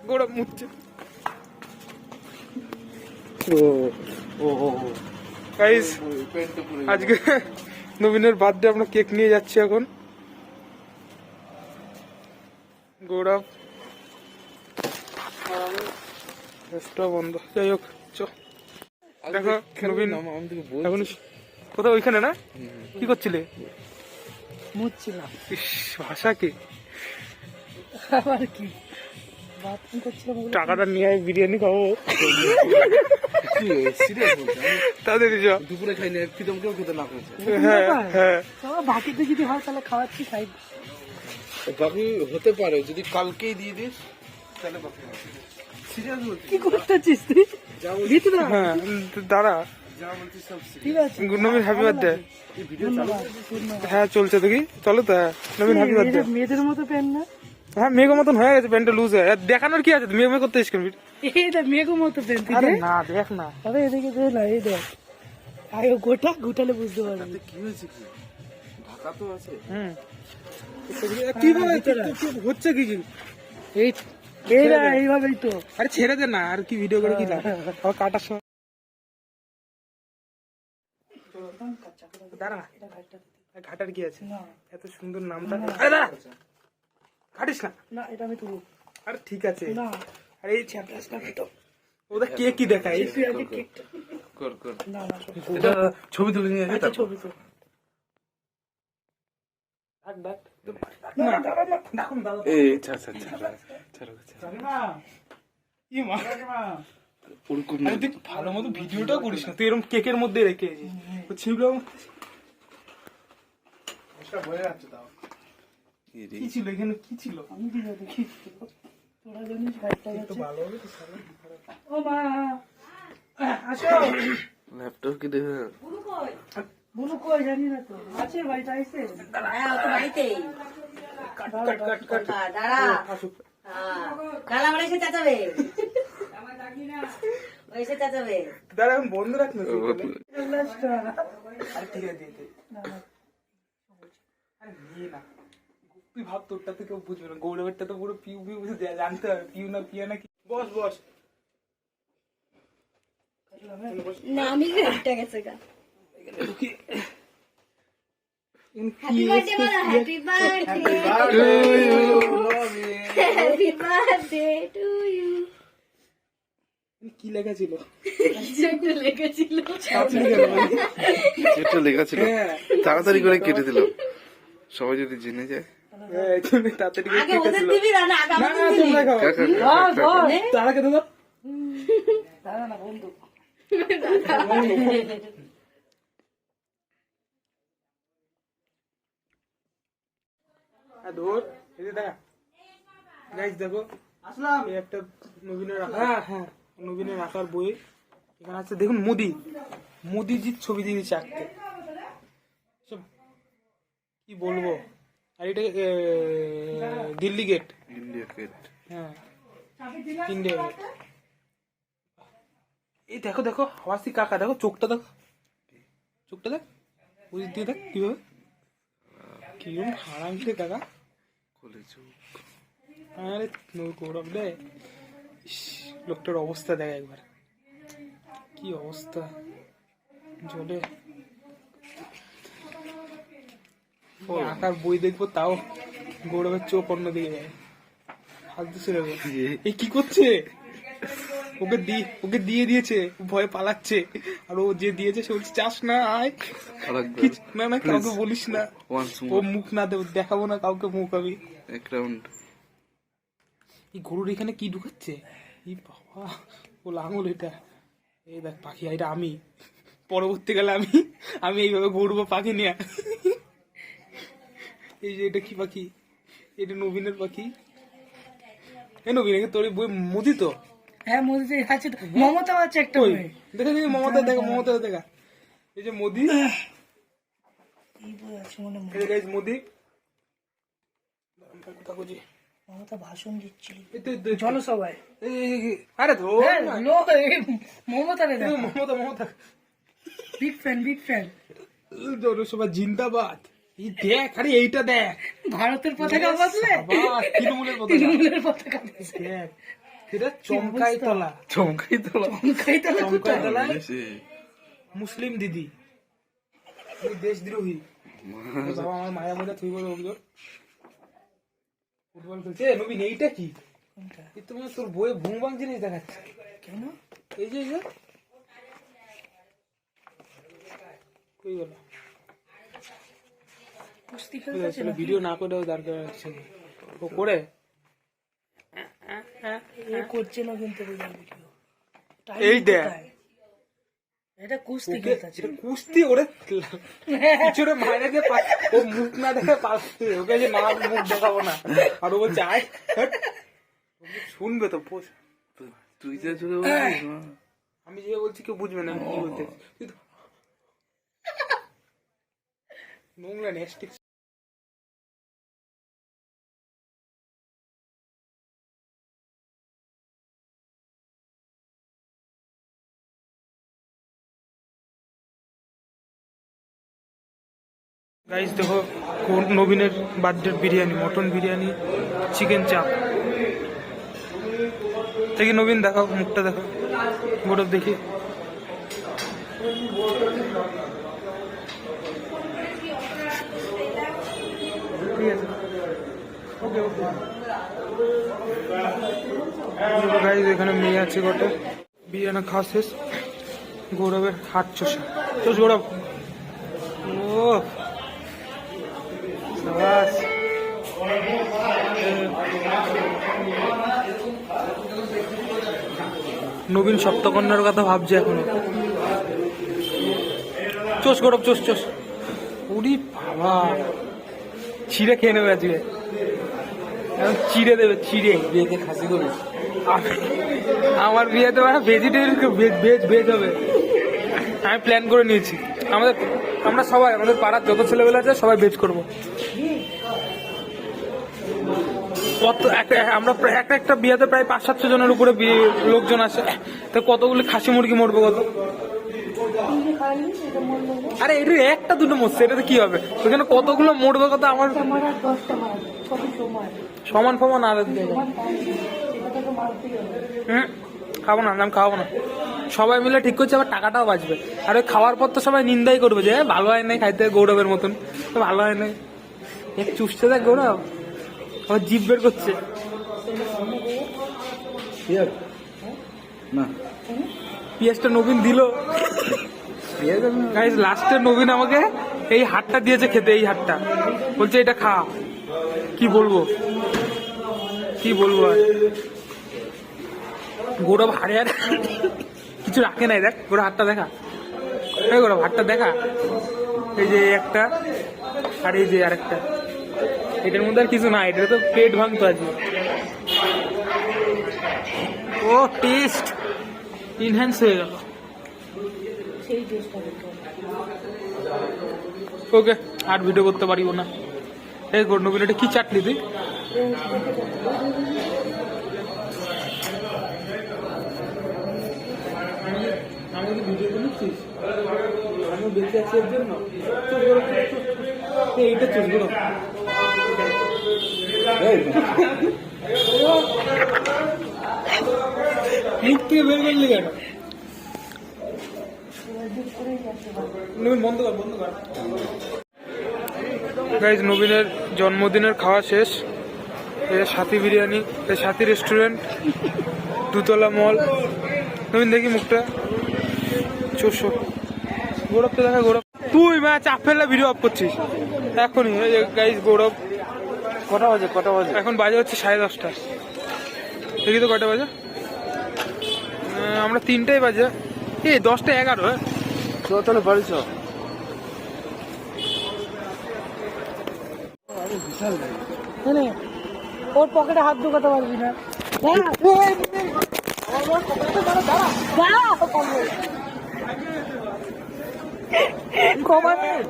গৌরব মুচ্ছে। Guys আজকে নবীনের birthday, আমরা কেক নিয়ে যাচ্ছি এখন। গৌরব বন্ধ, যাই হোক দেখো নবীন এখন কোথাও ওইখানে না, কি করছিলে? মুছছিলাম। ইস, ভাষা কি, আবার কি বাথরুম করছিলাম। টাকাটা নিয়ে বিরিয়ানি খাবো তাদের দুপুরে খাইনি, প্রীতম কেউ খেতে না করেছে। হ্যাঁ হ্যাঁ, বাকিতে যদি হয় তাহলে খাওয়াচ্ছি সাইড। বাকি হতে পারে যদি কালকেই দিয়ে দিস তাহলে বাকি হবে। সিরিয়াস বলছি, কি করতেছিস তুই? দিতে দাও। হ্যাঁ দাঁড়া। যা বলছিস সব ঠিক আছে, নবীন হ্যাপি বার্থডে। এই ভিডিও ধন্যবাদ। হ্যাঁ চলছে, দেখি চলো তো। হ্যাঁ নবীন হ্যাপি বার্থডে। এটা মেয়েদের মতো প্যান্ট না? হ্যাঁ মেঘো মতন হয়ে গেছে, প্যান্টটা লুজ হয়ে। আর দেখানোর কি আছে, মেঘ মেঘ করতে এসেছেন? এটা মেঘো মতো প্যান্ট। আরে না, দেখ না। তবে এদিকে দে না, এই দেখ। আয় গোটা গোটালে বুঝতে পারবি। কি হয়েছে, কি ঢাকা তো আছে। হুম কি বলে, হচ্ছে কি? এই এইরা এইভাবেই তো। আরে ছেড়ে দে না, আর কি ভিডিও করে কি লাভ, আবার কাটার সময়। দাঁড়া, ঘাটার কি আছে? না এত সুন্দর নামটা। আরে দাঁড়া, ঘাটিস না। না, এটা আমি তুলব আরে ঠিক আছে। না। আরে এই চ্যাপ্টাস না তো, ওটা কে কি দেখায়? তুই আগে কেকটা কর কর, না না এটা ছবি তুলে নিয়ে আচ্ছা, ছবি তো ডাক ডাক না, ডাকুন দাদা। এই আচ্ছা আচ্ছা ছাড়ো না কি মা, ওরকম আরে তুই ভালো মতো ভিডিওটাও করিস না, তুই এরকম কেকের মধ্যে রেখে ছিল। বয়ে যাচ্ছে তাও। কি ছিল এখানে, কি ছিল? আমি দিলে দেখি তোরা জানিস ভাইটা তো গেছে। ভালো হবে তো সারা। ও মা আসো। ল্যাপটপ কি দেবে? বুনু কই জানি না তো, আছে ভাইটা আইছে। হ্যাঁ ও তো বাড়িতেই। কাট কাট কাট কাট। দাঁড়া আসুক। কালা আমার এসে চেঁচাবে, ও এসে চেঁচাবে। দাঁড়া এখন বন্ধ রাখ না। লাস্টটা আরে ঠিক আছে, দিয়ে দে। আরে নিয়ে না, তুই ভাব তোরটা তো কেউ বুঝবে না, গৌরবেরটা তো পুরো পিউ পিউ বুঝে জানতে হবে, পিউ না পিয়া না কি। বস বস। না আমি একটা গেছে গা। হ্যাপি বার্থডে বলো, happy birthday happy birthday to you. কি লেখা ছিল? কিছু একটা লেখেছিল। যেটা লেখা ছিল তাড়াতাড়ি করে কেটে দিলাম, সবাই যদি জেনে যায়। হ্যাঁ তুমি তাড়াতাড়ি করে আগে কেটে ওদের দিল। দিবি না, না আগে না আমাদের না দিবি। তোমরা খাও। তারা খেতে দাও। দাঁড়া না বন্ধু। আর ধর এই যে দেখা, গাইস দেখো আসলাম, এই একটা নবীনের রাখা। হ্যাঁ হ্যাঁ, নবীনের রাখার বই এখানে আছে। দেখুন মোদিজির ছবি দিয়ে দিচ্ছে আঁকতে। সব কি বলবো। আর এটা দিল্লি গেট। India gate. হ্যাঁ ইন্ডিয়া গেট। এই দেখো দেখো হাওয়াসি কাকা, দেখো চোখটা দেখো, চোখটা দেখ, ওই দিয়ে দেখ কিভাবে, কিরম হারামছে কাকা। খুলে চোখ। আরে গৌরব রে, লোকটার অবস্থা দেখ একবার, কি অবস্থা জলে। আঁকার বই দেখবো তাও গৌরবের চোখ অন্য দিকে যায়, হাত দিচ্ছে দেখো। এই কি করছে, ওকে দিয়ে দিয়েছে, ভয়ে পালাচ্ছে। আর ও যে দিয়েছে সে বলছে চাস না, আয় না না কাউকে বলিস না। ও মুখ না দেখাবো না কাউকে মুখ। আমি এক রাউন্ড। এই গরুর এখানে কি ঢুকাচ্ছে, এই বাবা, ও লাঙল এটা। এই দেখ পাখি, এটা আমি পরবর্তীকালে আমি এইভাবে গরু বা পাখি নিয়ে। এই যে এটা কি পাখি, এটা নবীনের পাখি। এ নবীন, তোর বই মোদি তো? হ্যাঁ মোদি আছে, মমতা আছে একটা কই বই। দেখা দেখি, মমতা দেখা, মমতা দেখা। এই যে মোদি, এই বই আছে মনে এই যে গাইস মোদি। কথা বুঝি, মমতা ভাষণ দিচ্ছিল এই তো জনসভায়। আরে ধর না। মমতা রে দেখো, মমতা বিগ ফ্যান। জনসভা জিন্দাবাদ। এই দেখ, আরে এইটা দেখ, ভারতের পতাকা বদলে তৃণমূলের তৃণমূলের পতাকা। দেখ এটা চমকাই তলা। চমকাই তোলা চমকাই তলায় মুসলিম দিদি দেশদ্রোহী। বাবা আমার মায়া মজা তুই বলে অভিযোগ ফুটবল খেলছে। নবীন এইটা কি? এই তো মনে হয় তোর বইয়ে ভুংবাং জিনিস দেখাচ্ছে। কেন? এই যে কই গেল? কুস্তি খেলতেছে না? ভিডিও না করেও দরকার আছে ও করে এ করছে না কিন্তু ভিডিও। এই দেখ। এটা কুস্তি খেলতেছে। এটা কুস্তি ওরে কিছুরে মাইনে দিয়ে ও মুখ না দেখে পালাচ্ছে। ওকে যে না মুখ দেখাবো না আর ও বলছে আয় শুনবে তো পোষ। তুই যে আমি যে বলছি কেউ বুঝবে না আমি কি বলতে নোংরা নেক্সট। গাইস দেখো নবীনের birthday biryani, mutton biryani, chicken চাপ। দেখি নবীন দেখাও, মুখটা দেখো, গৌরব দেখি। ঠিক আছে ওকে ওকে। গাইস এখানে মেয়ে আছে গোটা। বিরিয়ানি খাওয়া শেষ, গৌরবের হাত চষা। চোষ গৌরব। ও শাবাশ। নবীন সপ্তকন্যার কথা ভাবছে এখনো। চোষ গৌরব, চোষ চোষ। উরি বাবা, চিড়ে খেয়ে নেবে আজকে, চিড়ে দেবে, চিড়ে। বিয়েতে খাসি করিস? আমার বিয়েতে ভেজিটেরিয়ান, ভেজ হবে। আমি প্ল্যান করে নিয়েছি। আমরা সবাই, আমাদের পাড়ার যত ছেলেবেলা আছে সবাই ভেজ করবো। আমরা একটা বিয়েতে প্রায় 500-700 জনের উপরে লোকজন আসে, তো কতগুলো খাসি মুরগি মরবে কত? আরে এটা একটা দুটো মরছে, এটাতে কি হবে? ওখানে কতগুলো মরবে কত? আমার সমান ফমান আর খাবো না, আমি খাবো না। সবাই মিলে ঠিক করছে, আবার টাকাটাও বাঁচবে। আর ওই খাওয়ার পর তো সবাই নিন্দাই করবে যে ভালো হয় নাই খাইতে, গৌরবের মতন ভালো হয় নাই। এক চুষতে দেখ গৌরব, আবার জিভ বের করছে। না পিঁয়াজটা নবীন দিল। লাস্টে নবীন আমাকে এই হাতটা দিয়েছে খেতে, এই হাতটা বলছে এটা খা। কি বলবো আর গৌরব হারে আর কিছু রাখে নাই। দেখ গৌরব হাতটা দেখা, এই গৌরব হাতটা দেখা, এই যে একটা আর এই যে আরেকটা। এটার মধ্যে আর কিছু না, এটা তো পেট ভাঙতো আছে। ও টেস্ট ইনহ্যান্স হয়ে গেল। ওকে আর ভিডিও করতে পারিব না। এই নবীন এটা কি চাটলি তুই? আমি ভিডিও করছিস, আমি বেঁচে আছি এর জন্য। এইটা চুষগুলো মুখ থেকে বের করলি কেন? বন্ধ কর। গাইজ নবীনের জন্মদিনের খাওয়া শেষ। সাথী বিরিয়ানি, সাথী রেস্টুরেন্ট, 2তলা মল। নবীন দেখি মুখটা, 400। গৌরব তো দেখা, গৌরব তুই চাপ ফেললে ভিডিও অফ করছিস এখনই। গাইজ গৌরব কটা বাজে? এখন বাজে হচ্ছে 10:30। দেখি তো কটা বাজে? আমরা 3টাই বাজে। 10:11। তাহলে বাড়ি চ। ওর পকেটে হাত ঢুকাতে পারবি না।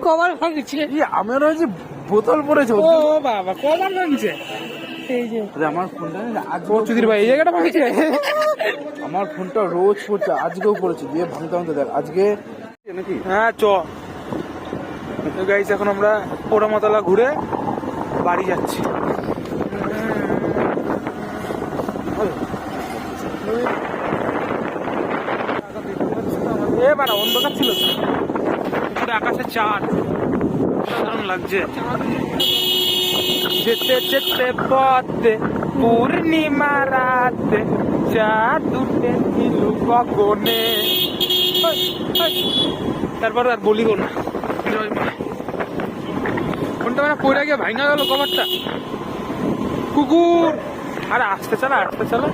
কবার ভাঙছে? আমার হয়েছে বোতল পড়েছে। ও বাবা, কবার ভাঙছে? এই যে আমার ফোনটা আজ চৌধুরী ভাই এই জায়গাটা ভাঙছে। আমার ফোনটা রোজ পড়ছে, আজকেও পড়েছে। দিয়ে ভাঙতে দেখ আজকে নাকি। হ্যাঁ চ। গাইস এখন আমরা পোড়ামাতলা ঘুরে বাড়ি যাচ্ছি। এবার অন্ধকার ছিল তো। পুরো আকাশে চাঁদ, দারুণ লাগছে। যেতে যেতে পথে পূর্ণিমা রাতে চাঁদ উঠে ছিল গগনে। তারপর আর বলি না, জয় মা। কোনটা মানে পড়ে গিয়ে ভাঙা গেল কভারটা। কুকুর, আরে আসতে চালা আসতে চালা,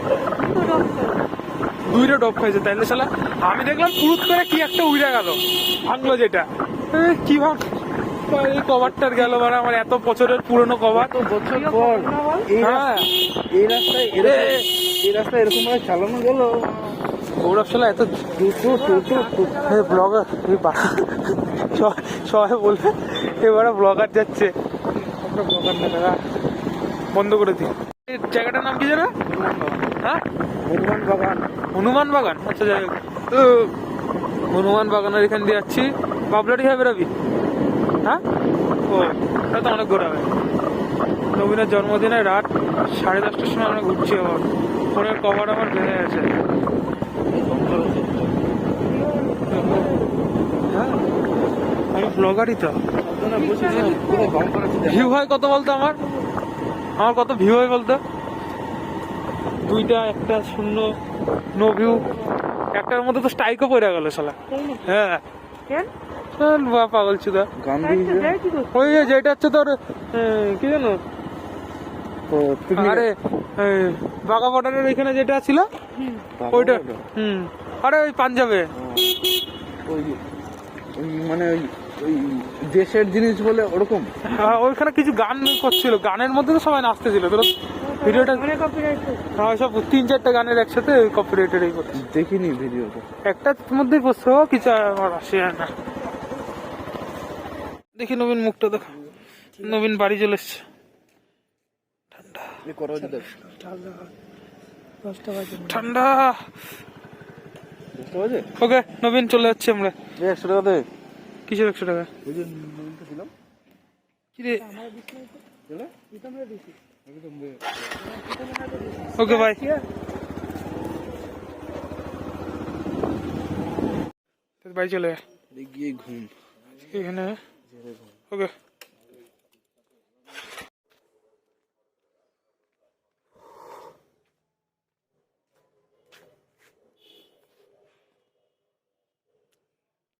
দুইটা ডব খাইছে তাইলে চালা। আমি দেখলাম পুরুত করে কি একটা উড়ে গেল, ভাঙলো যেটা। কি ভাঙ এই কভারটার গেল, মানে আমার এত বছরের পুরনো কভার। বছর পর হ্যাঁ, এই রাস্তায় এরকম ভাবে চালানো গেল। গৌরব শালা এত ব্লগার, সবাই বলবে এবারে ব্লগার যাচ্ছে। আমরা ব্লগার না দাদা, বন্ধ করে দিই। এই জায়গাটার নাম কি জানো? হ্যাঁ, হনুমান বাগান। হনুমান বাগান। আচ্ছা যাই হোক, হনুমান বাগানের এখান দিয়ে যাচ্ছি। বাবলাটি হয়ে বেরোবি? হ্যাঁ, ও এটা তো অনেক ঘোরাবে। নবীনের জন্মদিনে রাত 10:30টার সময় আমরা ঘুরছি। আমার ফোনের কভার আমার ভেঙে গেছে। হ্যাঁ, আমি ব্লগারই তো। ভিউ হয় কত বলতো আমার কত ভিউ হয় বলতো? 2টা, 1টা 0, নো ভিউ। একটার মধ্যে তো স্ট্রাইকও পড়ে গেল শালা। হ্যাঁ, কেন? চল বা পাগল চুদা। গান ওই যে যেটা হচ্ছে তোর কি জানো, আরে বাঘা বর্ডারের এখানে যেটা ছিল ওইটা। আরে ওই পাঞ্জাবে মানে ওই দেশের জিনিস বলে ওরকম। ওইখানে কিছু গান করছিল, গানের মধ্যে তো সবাই নাচতেছিল। তোর ভিডিওটা সব 3-4টা গানের একসাথে কপিরাইটেড এই করছে। দেখিনি ভিডিওটা, একটার মধ্যেই পড়ছে। কিছু আমার আসে না। দেখি নবীন মুখটা দেখো। নবীন বাড়ি চলে এসছে। ঠান্ডা। ওকে নবীন চলে যাচ্ছে আমরা। 100 টাকা দে। কিসের 100 টাকা? কি রে? Okay bye. বাই চলে গিয়ে ঘুম এখানে। ওকে।